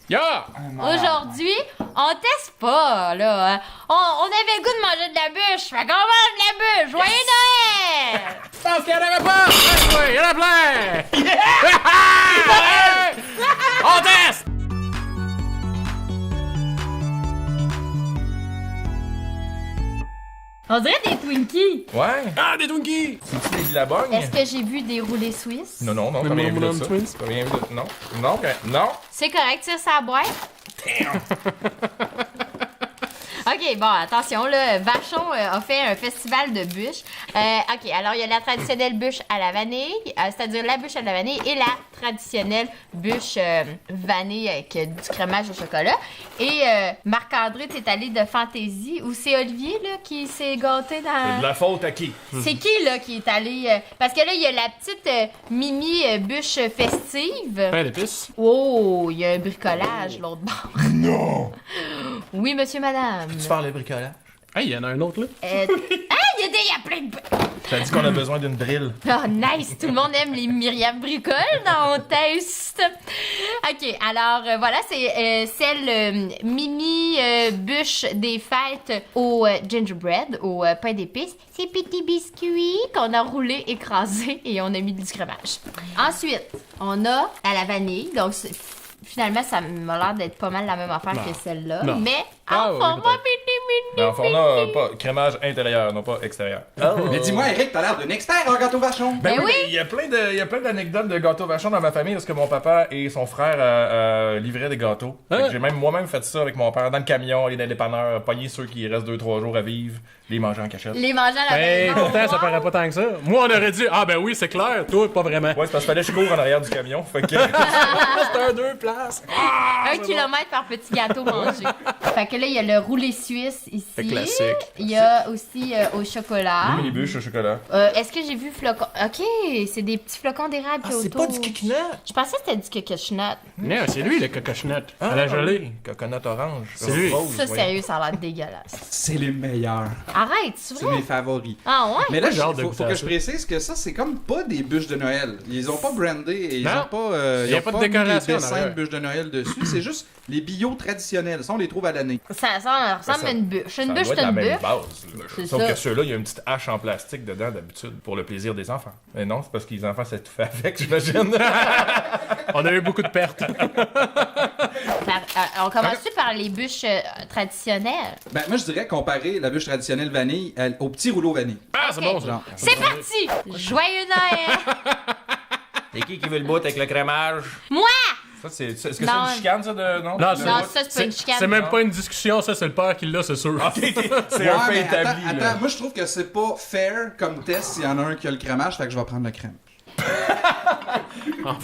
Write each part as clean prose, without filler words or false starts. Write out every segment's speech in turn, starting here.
Ya! Aujourd'hui, on teste pas, là. On avait le goût de manger de la bûche. Fait qu'on mange de la bûche. Joyeux Noël! Je pense qu'il y en avait pas! Ouais, il y en a plein! On teste! On dirait des Twinkies. Ouais. Ah, des Twinkies! C'est-tu des Billabong? Est-ce que j'ai vu des roulés suisses? Non, non, non, t'as Le rien vu de Mon ça. Twins? T'as rien vu de... Non, non, non. C'est correct, tire sa boîte. OK, bon, attention, là, Vachon a fait un festival de bûches. OK, alors il y a la traditionnelle bûche à la vanille, c'est-à-dire la bûche à la vanille et la traditionnelle bûche vanille avec du crémage au chocolat. Et Marc-André, t'es allé de fantaisie, ou c'est Olivier, là, qui s'est gâté C'est dans... de la faute à qui? C'est qui, là, qui est allé... parce que là, il y a la petite mini bûche festive. Pain d'épices. Oh, il y a un bricolage, l'autre bord. Non! Oui, monsieur, madame. Tu parles de bricolage? Hey, il y en a un autre, là. Ah, il y a plein de... T'as dit qu'on a besoin d'une drill. Oh, nice! Tout le monde aime les Myriam Bricole dans mon test. OK, alors voilà, c'est celle mini bûche des fêtes au gingerbread, au pain d'épices. Ces petits biscuits qu'on a roulés, écrasés et on a mis du crémage. Ensuite, on a à la vanille, donc finalement, ça m'a l'air d'être pas mal la même affaire que celle-là, Non. mais Ah, en oui, format peut-être. Mais en format, pas crémage intérieur, non pas extérieur. Mais dis-moi, Eric, t'as l'air d'un expert en gâteau vachon. Ben oui. Il y a plein d'anecdotes de gâteaux vachons dans ma famille parce que mon papa et son frère livraient des gâteaux. Fait que j'ai même moi-même fait ça avec mon père dans le camion, aller dans les dépanneurs, pogner ceux qui restent 2-3 jours à vivre, les manger en cachette. Les manger à la Ben, maison. pourtant, ça paraît pas tant que ça. Moi, on aurait dit, ah, ben oui, c'est clair. Toi, pas vraiment. Ouais, c'est parce qu'il fallait que je cours en arrière du camion. Fait que. C'est un 2 places. 1 kilomètre par petit gâteau mangé. Fait que là, il y a le roulé suisse ici. C'est classique. Il y a aussi au chocolat. Mini bûche au chocolat. Est-ce que j'ai vu flocons? OK, c'est des petits flocons d'érable qui C'est autour. pas du coconut. Je pensais que c'était du coconut. Non, c'est lui, le cocochonut. À la gelée. Coconut orange. C'est lui. Rose, Ça, voyons. sérieux, ça a l'air dégueulasse. C'est les meilleurs. Arrête, c'est C'est vrai? mes favoris. Ah ouais? Mais là, J'ai hâte de faut goûter à que ça. je précise que ça, c'est comme pas des bûches de Noël. Ils ont pas brandé et ils Non. ont pas, Il y a pas de mis décoration des en dessins de arrière. bûches de Noël dessus. C'est juste les bio traditionnels. Ça, on les trouve à l'année. Ça ressemble ça- à une bûche. Ça Une doit bûche, être c'est la une même bûche. base. là. C'est Sauf ça. que ceux-là, il y a une petite hache en plastique dedans d'habitude pour le plaisir des enfants. Mais non, c'est parce que les enfants s'étouffaient avec, j'imagine. On a eu beaucoup de pertes. On commence-tu par les bûches traditionnelles? Ben, moi, je dirais comparer la bûche traditionnelle vanille au petit rouleau vanille. Ah, c'est bon, ça. Genre. C'est parti! Joyeux Noël! Et qui veut le bout avec le crémage? Moi! Ça, est-ce que c'est Non. une chicane, ça, de... Non? Non, Non, ça, c'est pas une chicane. C'est même pas une discussion, ça, c'est le père qui l'a, c'est sûr. Ok, c'est Ouais, un fait mais établi, attends, là. moi, je trouve que c'est pas fair comme test s'il y en a un qui a le crémage, fait que je vais prendre le crème.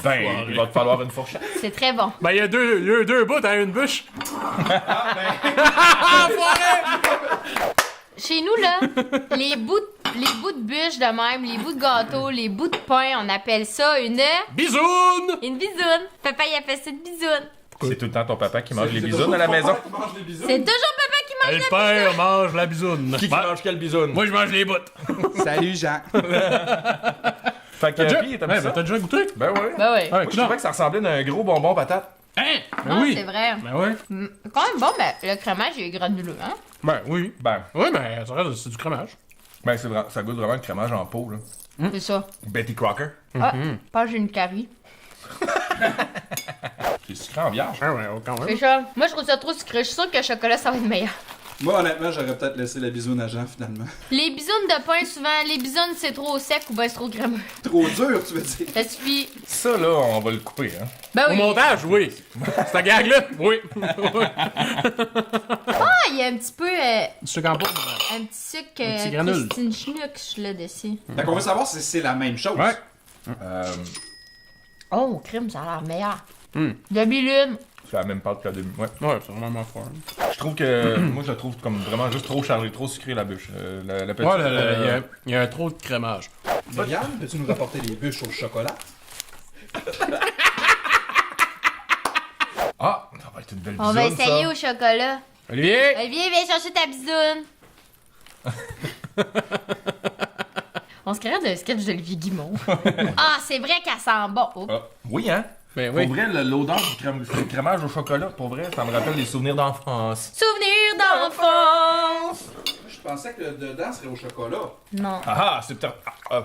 Ben, il va te falloir une fourchette. C'est très bon. Ben, il y a deux bouts à une bûche. Chez nous, là, les bouts de bûche de même, les bouts de gâteau, les bouts de pain, on appelle ça une Bisoun! bisoune. Papa, il a fait cette bisoune. C'est tout le temps ton papa qui mange les bisounes à la maison. C'est toujours papa qui mange Le père mange la bisoune. Qui Ben, mange quel bisoune? moi, je mange les bouts. Salut, Jean. Fait que, T'as déjà, puis, t'as ouais, mis ça? ben, t'as déjà goûté? Ben ouais. Ben oui. Ouais, Moi, je trouvais que ça ressemblait à un gros bonbon patate. Hein? Ben Ah, oui. c'est vrai. Ben ouais. Quand même bon, mais le crémage, il est granuleux, hein? Ben oui. Ben, Oui, mais ça reste, c'est du crémage. ça goûte vraiment le crémage en pot, là. C'est ça. Betty Crocker. Ah, pas j'ai une carie. C'est sucré en vierge. Ah ouais, quand C'est même. ça. Moi, je trouve ça trop sucré. Je suis sûre que le chocolat, ça va être meilleur. Moi, honnêtement, j'aurais peut-être laissé la bisoune à Jean, finalement. Les bisounes de pain, souvent, les bisounes, c'est trop sec ou bien c'est trop crémeux. Trop dur, tu veux dire? Ça suffit. Ça, là, on va le couper, hein. Ben Au oui. montage, oui. Cette gag-là, oui. Ah, il y a un petit peu. Du sucre en poudre. Un petit sucre. Un petit granule. Christine Schnucks, là, dessus. Fait qu'on veut savoir si c'est la même chose. Ouais. Oh, crème, ça a l'air meilleur. Hmm. De bilune. C'est la même pâte que la demi. Ouais. Ouais, c'est vraiment fort. Je trouve que. Moi, je la trouve comme vraiment juste trop chargée, trop sucrée, la bûche. La petite. Ouais, il y a trop de crémage. Viviane, peux-tu nous rapporter les bûches au chocolat? Ah, ça va être une belle On va bisoune, essayer ça. au chocolat. Olivier! Olivier, viens chercher ta bisoune. On se crée de sketch d'Olivier Guimond. Ah, c'est vrai qu'elle sent bon. Oups. Ah, oui, hein? Ben oui. Pour vrai, l'odeur du crémage au chocolat, pour vrai, ça me rappelle des souvenirs d'enfance. Souvenir d'enfance! Je pensais que le dedans serait au chocolat. Non. Ah, c'est peut-être...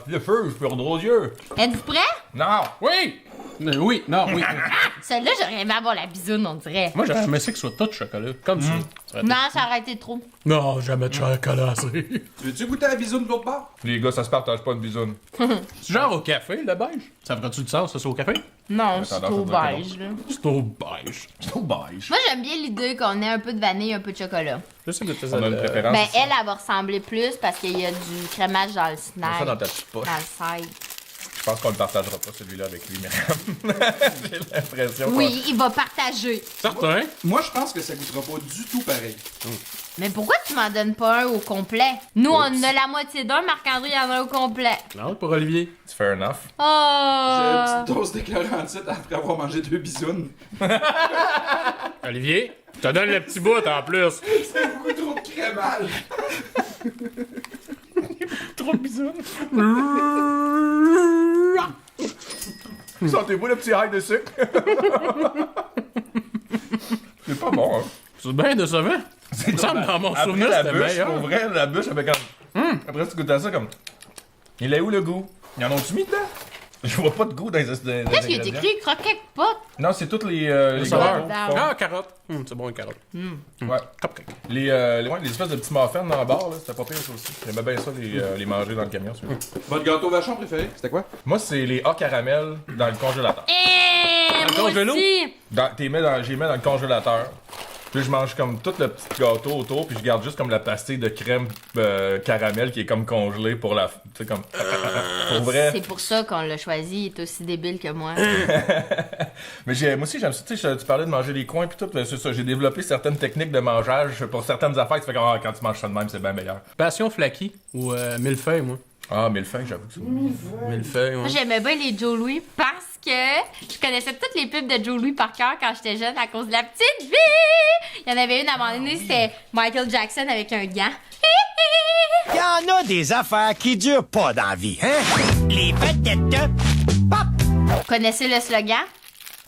le feu, je peux redre aux yeux. Êtes-vous prêts? Non! Oui! Oui, non, oui. Celle-là, j'aurais aimé avoir la bisoune, on dirait. Moi, j'aurais aimé ça que ce soit tout chocolat. Comme ça. Ça aurait été- Non, ça aurait été trop. Non, jamais de chocolat, c'est. Veux-tu goûter la bisoune de l'autre bord? Les gars, ça se partage pas une bisoune. C'est genre au café, le beige? Ça ferait-tu du sens, ça, c'est au café? Non, c'est tendance à trop dire que beige, là. C'est au beige. C'est trop beige. Moi, j'aime bien l'idée qu'on ait un peu de vanille, un peu de chocolat. Je sais que tu On a une préférence. Ben, elle va ressembler plus parce qu'il y a du crémage dans le Mets snack. ça dans ta petite poche. Dans le side. Je pense qu'on le partagera pas celui-là avec lui, Myriam. J'ai l'impression. Oui, il va partager. Certain. Moi, je pense que ça goûtera pas du tout pareil. Mais pourquoi tu m'en donnes pas un au complet? Nous, on en a la moitié d'un, Marc-André en a un au complet. Non, pour Olivier. C'est fair enough. J'ai Oh! une petite dose d'éclairantite après avoir mangé 2 bisounes. Olivier, je te donne le petit bout en plus. C'est beaucoup trop de crémage. Trop de bisous. Sentez-vous le petit high de sucre? C'est pas bon, hein? C'est bien décevant. Il me semble dans mon Après souvenir, la c'était bûche, meilleur. pour vrai, la bûche avait comme... Après, tu goûtes à ça comme... Il est où le goût? Y'en ont-tu mis dedans? Je vois pas de goût dans les ingrédients. Qu'est-ce qui est écrit? Croquette pot? Non, c'est toutes les saveurs. gâteaux. Ah, carotte. C'est bon, une carotte. Ouais. Cupcake. Les espèces de petits muffins dans la barre, là, c'était pas pire ça aussi. J'aimais bien ça, les manger dans le camion, celui-là. Votre gâteau vachon préféré, c'était quoi? Moi, c'est les A caramel dans le congélateur. Eh, Dans moi le congélo? aussi! J'y mets dans le congélateur. Puis je mange comme tout le petit gâteau autour, puis je garde juste comme la pastille de crème caramel qui est comme congelée pour la... Tu sais, comme... pour vrai. C'est pour ça qu'on l'a choisi, il est aussi débile que moi. Mais moi aussi, j'aime ça. Tu sais, tu parlais de manger les coins, puis tout. C'est ça, j'ai développé certaines techniques de mangeage pour certaines affaires. Tu fais comme, quand tu manges ça de même, c'est bien meilleur. Passion flaky ou millefeuille, moi. Ah, mais le fin, j'avoue que c'est... Millefeuille, Moi, ouais. j'aimais bien les Joe Louis parce que je connaissais toutes les pubs de Joe Louis par cœur quand j'étais jeune à cause de la petite vie. Il y en avait une à un moment donné, c'était Michael Jackson avec un gant. Il y en a des affaires qui durent pas dans la vie, hein? Les vedettes, pop! Vous connaissez le slogan?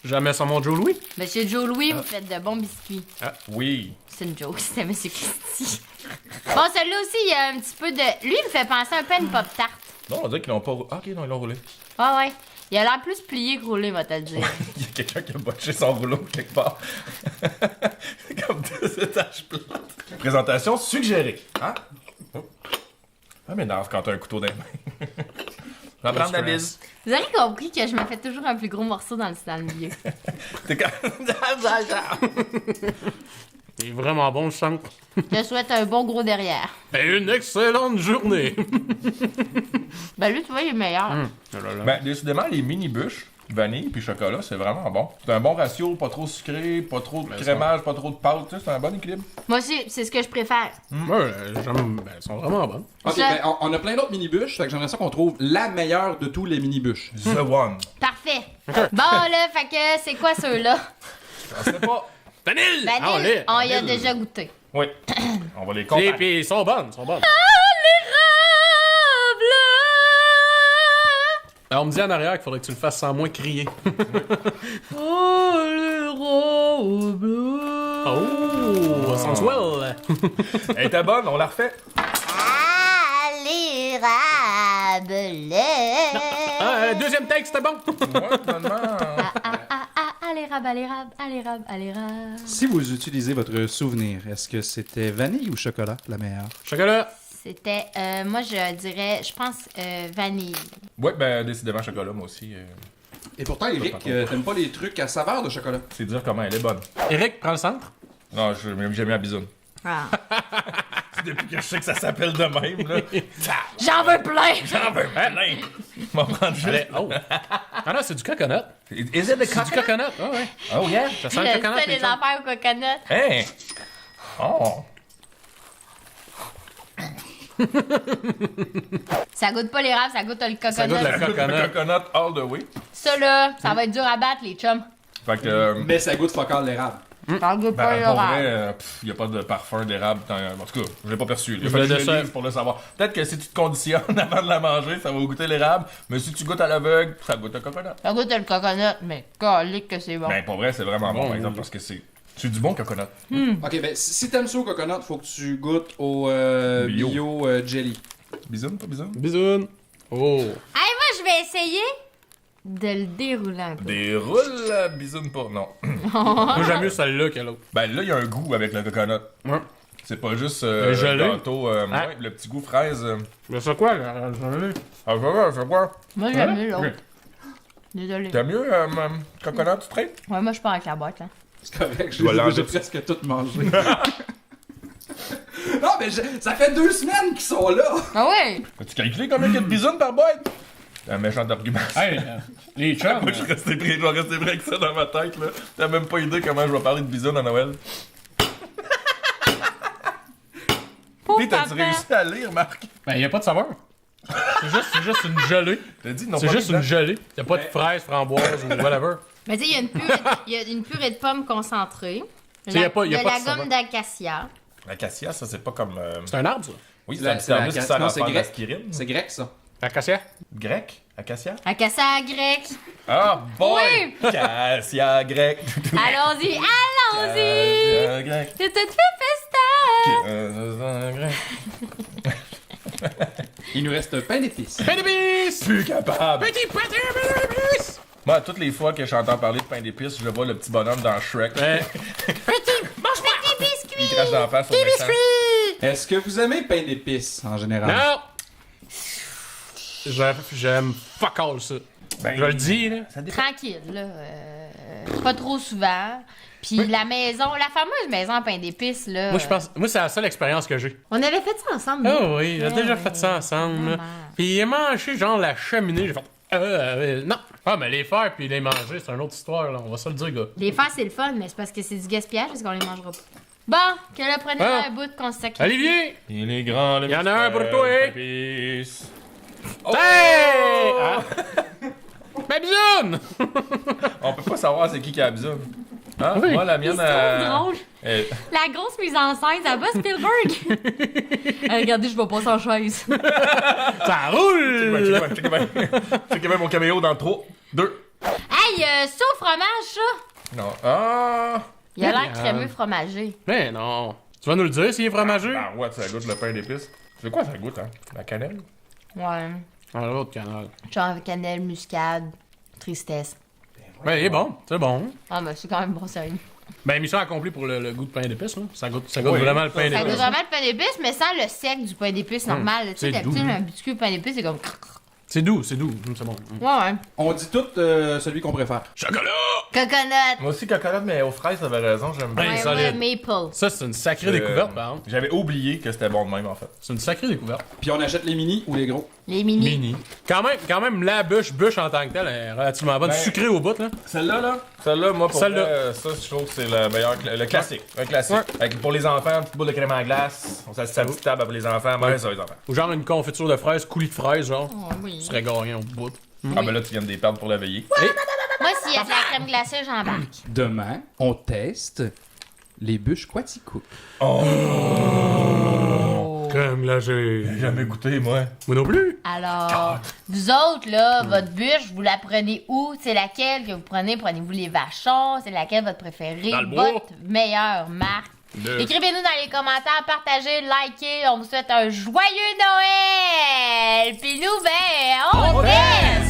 Jamais sans mon Joe Louis. Monsieur Joe Louis, vous faites de bons biscuits. Oui. C'est une joke, c'était Monsieur Christy. Bon, celui-là aussi, il y a un petit peu de... Lui, il me fait penser un peu à une pop-tart. Non, on dirait qu'ils l'ont pas... Ah, ok, non, ils l'ont roulé. Ouais, ouais. Il a l'air plus plié que roulé, va te le dire. Il y a quelqu'un qui a botché son rouleau quelque part. Comme 2 étages plates. Présentation suggérée. Hein? Oh. Ah, mais non, quand t'as un couteau dans les mains. Je vais prendre la bise. Vous avez compris que je me fais toujours un plus gros morceau dans le milieu. T'es quand... Il est vraiment bon, le centre. Je souhaite un bon gros derrière. Et une excellente journée. Ben lui, tu vois, il est meilleur. Oh là là. Ben, décidément, les mini-bûches, vanille puis chocolat, c'est vraiment bon. C'est un bon ratio, pas trop sucré, pas trop de crémage, pas trop de pâte, tu sais, c'est un bon équilibre. Moi aussi, c'est ce que je préfère. Ouais, j'aime. Ben, ils sont vraiment bons. Ok, Ça- ben, on a plein d'autres mini-bûches, fait que j'aimerais ça qu'on trouve la meilleure de tous les mini-bûches. The One. Parfait. Bon, là, fait que c'est quoi ceux-là? Je sais pas. Vanille! Vanille, on y a vanille. déjà goûté. Oui. On va les Et comparer. puis, ils sont bonnes, ils sont bonnes. Alors, on me dit en arrière qu'il faudrait que tu le fasses sans moins crier. Oh, le bleu. Oh, sensuel. Elle était bonne, on la refait. À l'érable. Ah, deuxième take, c'était bon. Ouais, finalement. À l'érable, à l'érable, à l'érable, à l'érable. Si vous utilisez votre souvenir, est-ce que c'était vanille ou chocolat la meilleure? Chocolat. C'était, moi je dirais, je pense vanille. Ouais, ben, décidément, chocolat, moi aussi. Et pourtant, Eric, t'aimes pas les trucs à saveur de chocolat? C'est dire comment elle est bonne. Eric, prends le centre. Non, j'ai mis la bisoune. Ah. Depuis que je sais que ça s'appelle de même, là. J'en veux plein! J'en veux plein. On va prendre juste. Allez, oh. Ah non, c'est du coconut. Is it the C'est du coconut. Ah ouais. Oh yeah. Ça Je sent le coconut. sais les affaires au coconut. Hein? Oh. Ça goûte pas l'érable, ça goûte le coconut. Ça goûte Le coconut. coconut all the way. Ça là, ça va être dur à battre les chums. Fait que. Mais ça goûte focal l'érable. Ça goûte pas Ben, pour vrai, l'érable. il n'y a pas de parfum d'érable. En tout cas, je l'ai pas perçu. Il Le fallait que je le dessert. lise pour le savoir. Peut-être que si tu te conditionnes avant de la manger, ça va goûter l'érable. Mais si tu goûtes à l'aveugle, ça goûte le coconut. Ça goûte le coconut, mais calique que c'est bon. Ben, pour vrai, c'est vraiment bon, Bon, par exemple, oui. parce que c'est du bon coconut. Ok, ben si t'aimes ça au coconut, faut que tu goûtes au Bio. bio jelly. Bisoun, pas bisoun? Bisous. Oh. Hey, moi, je vais essayer de le dérouler un peu. Déroule, bisoun pas. Non. Moi, j'aime mieux celle-là que l'autre. Ben là, il y a un goût avec le coconut. Ouais. C'est pas juste Le gelé. le gâteau, Ah. ouais, le petit goût fraise. Mais c'est quoi, là? Ah, c'est quoi? Moi, j'aime mieux l'autre. Désolé. T'as mieux coconut straight? Ouais, moi, je pars avec la boîte, là. C'est correct, Je vais l'enlever. j'ai presque tout mangé. Non, mais ça fait 2 semaines qu'ils sont là! Ah ouais? As-tu calculé combien il y a de bisounes par boîte? C'est un méchant argument. Hey, les chums. Moi, je vais rester pris avec ça dans ma tête, là. T'as même pas idée comment je vais parler de bisounes à Noël. Pauvre Puis, t'as-tu papa. réussi à lire, Marc? Ben, y a pas de saveur. C'est juste une gelée. T'as dit non C'est pas juste mis une gelée. Y a pas de fraises, framboises ou whatever. Mais tu sais, il y a une purée de pommes concentrée. sais, y a pas de la saveur. gomme d'acacia. dedans. L'acacia, ça, c'est pas comme. C'est un arbre, ça. Oui, c'est La- un petit c'est la thermos qui acacia. sert Non, à c'est faire de grec. l'aspirine. C'est grec, ça. Acacia. Grec? Acacia? Acacia grecque. Ah, boy! Oui. Acacia grec. Allons-y, allons-y! Acacia grec. C'est tout fait festin! Acacia grec. Il nous reste un pain d'épices. Pain d'épices! Plus capable. Petit pain d'épices! Moi, toutes les fois que j'entends parler de pain d'épices, je vois le petit bonhomme dans Shrek. Ouais. Des biscuits! Il crache dans la face au méchant. Est-ce que vous aimez le pain d'épices en général? Non! J'aime fuck all ça. Ben, Je le dis, là. Ça dépend. Tranquille, là. Pas trop souvent. Puis la maison, la fameuse maison à pain d'épices, là. Moi, je pense. Moi, c'est la seule expérience que j'ai. On avait fait ça ensemble. Ah nous. oui, j'ai déjà fait ça ensemble. là. Vraiment. Puis il a mangé, genre, la cheminée. J'ai fait. Non. Ah, mais les faire puis les manger, c'est une autre histoire, là. On va se le dire, gars. Les faire, c'est le fun, mais c'est parce que c'est du gaspillage parce qu'on les mangera pas. Bon, que là, prenez Ah. un bout qu'on se sacrifie. Olivier! Il est grand, le Il y en a un pour toi, hein? Épices. Hey! Ah. Ben, bisoune! On peut pas savoir c'est qui a la bisoune. Hein? Oui. Moi, la Ils mienne. sont drôles. La La grosse mise en scène, ça va, Spielberg? Regardez, je vais passer en chaise. Ça roule! Checkez bien mon caméo dans 3, 2. Hey, ça au fromage, ça? Non. Ah! Il a l'air Regarde. crémeux fromager. Mais non. Tu vas nous le dire s'il est fromagé? Ah, ouais, ça goûte le pain d'épices. C'est quoi ça goûte, hein? La cannelle? Ouais. Dans l'autre canal. Genre cannelle, muscade, tristesse. Ben, il est bon. C'est bon. Ah, mais c'est quand même bon, sérieux. Ben, mission accomplie pour le goût de pain d'épices, là. Ça goûte Oui. vraiment le pain Ça goûte d'épices. vraiment le pain d'épices, mais sans le sec du pain d'épices normal. Tu sais, c'est d'habitude, doux. un biscuit au pain d'épices, c'est comme. C'est doux, c'est bon. Ouais, ouais. On dit tout celui qu'on préfère. Chocolat! Coconut! Moi aussi, coconut, mais aux fraises, t'avais raison, j'aime bien. Ben, Ouais, solide. ouais, maple. Ça, c'est une sacrée découverte, par exemple. J'avais oublié que c'était bon de même, en fait. C'est une sacrée découverte. Puis on achète les mini ou les gros? Les mini. Mini. Quand même, la bûche en tant que telle est relativement bonne. Ben, Sucrée au bout, là. Celle-là, moi, pour Celle-là. vrai, ça, je trouve que c'est le meilleur, le classique. Un classique. Ouais. Avec, pour les enfants, une petite boule de crème à glace. On s'assied à la petite table pour les enfants. Ouais, ça, les enfants. Ou genre une confiture de fraises, coulis de fraises, genre. Oh, oui. Tu serais gagnant au bout. Ah, ben là, tu viens de les perdre pour la veillée. Moi, s'il y a de la crème glacée, j'embarque. Demain, on teste les bûches Quatico. Crème glacée. Jamais goûté, moi. Moi non plus. Alors, vous autres, là, votre bûche, vous la prenez où? C'est laquelle que vous prenez? Prenez-vous les vachons? C'est laquelle votre préférée? Dans le bois. Votre meilleure marque? Écrivez-nous dans les commentaires, partagez, likez. On vous souhaite un joyeux Noël! Puis nous, ben, on teste!